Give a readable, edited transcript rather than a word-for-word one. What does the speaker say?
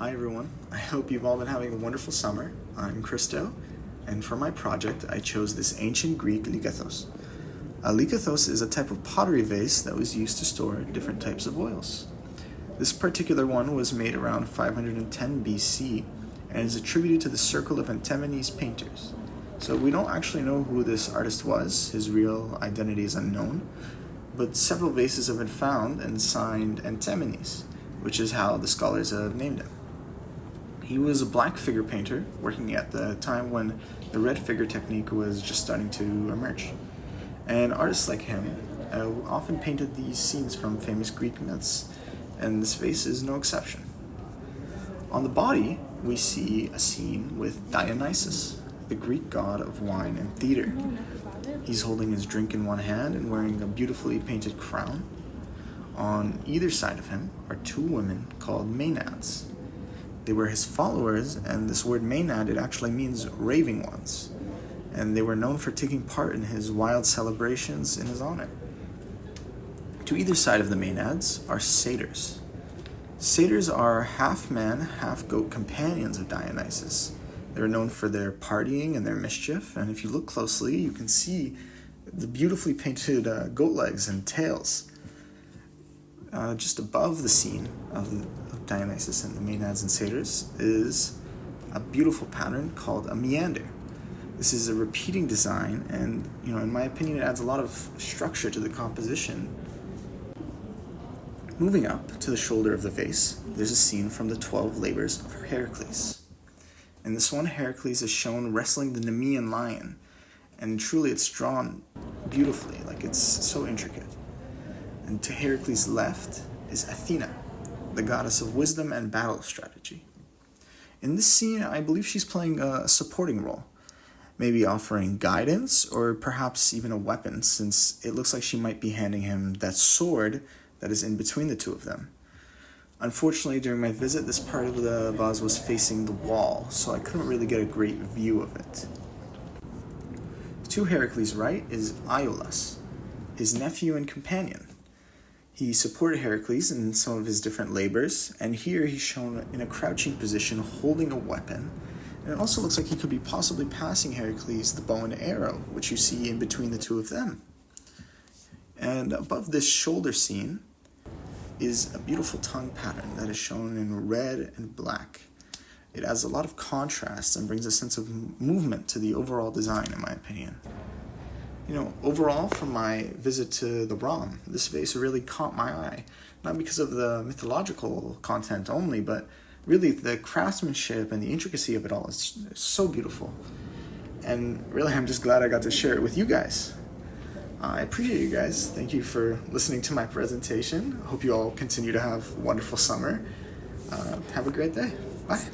Hi everyone, I hope you've all been having a wonderful summer. I'm Christo, and for my project I chose this ancient Greek likathos. A likathos is a type of pottery vase that was used to store different types of oils. This particular one was made around 510 BC and is attributed to the circle of Antimenes painters. So we don't actually know who this artist was, his real identity is unknown, but several vases have been found and signed Antimenes, which is how the scholars have named him. He was a black figure painter working at the time when the red figure technique was just starting to emerge. And artists like him often painted these scenes from famous Greek myths, and this vase is no exception. On the body, we see a scene with Dionysus, the Greek god of wine and theater. He's holding his drink in one hand and wearing a beautifully painted crown. On either side of him are two women called Maenads. They were his followers, and this word Maenad, it actually means raving ones. And they were known for taking part in his wild celebrations in his honor. To either side of the Maenads are satyrs. Satyrs are half-man, half-goat companions of Dionysus. They're known for their partying and their mischief, and if you look closely, you can see the beautifully painted goat legs and tails. Just above the scene of Dionysus and the Maenads and satyrs is a beautiful pattern called a meander. This is a repeating design, and in my opinion, it adds a lot of structure to the composition. Moving up to the shoulder of the vase, there's a scene from the 12 labors of Heracles. In this one, Heracles is shown wrestling the Nemean lion, and truly it's drawn beautifully, like it's so intricate. And to Heracles' left is Athena, the goddess of wisdom and battle strategy. In this scene, I believe she's playing a supporting role, maybe offering guidance or perhaps even a weapon, since it looks like she might be handing him that sword that is in between the two of them. Unfortunately, during my visit, this part of the vase was facing the wall, so I couldn't really get a great view of it. To Heracles' right is Iolaus, his nephew and companion. He supported Heracles in some of his different labors, and here he's shown in a crouching position holding a weapon, and it also looks like he could be possibly passing Heracles the bow and arrow, which you see in between the two of them. And above this shoulder scene is a beautiful tongue pattern that is shown in red and black. It adds a lot of contrast and brings a sense of movement to the overall design, in my opinion. Overall, from my visit to the ROM, this vase really caught my eye, not because of the mythological content only, but really the craftsmanship and the intricacy of it all is so beautiful. And really, I'm just glad I got to share it with you guys. I appreciate you guys. Thank you for listening to my presentation. I hope you all continue to have a wonderful summer. Have a great day. Bye.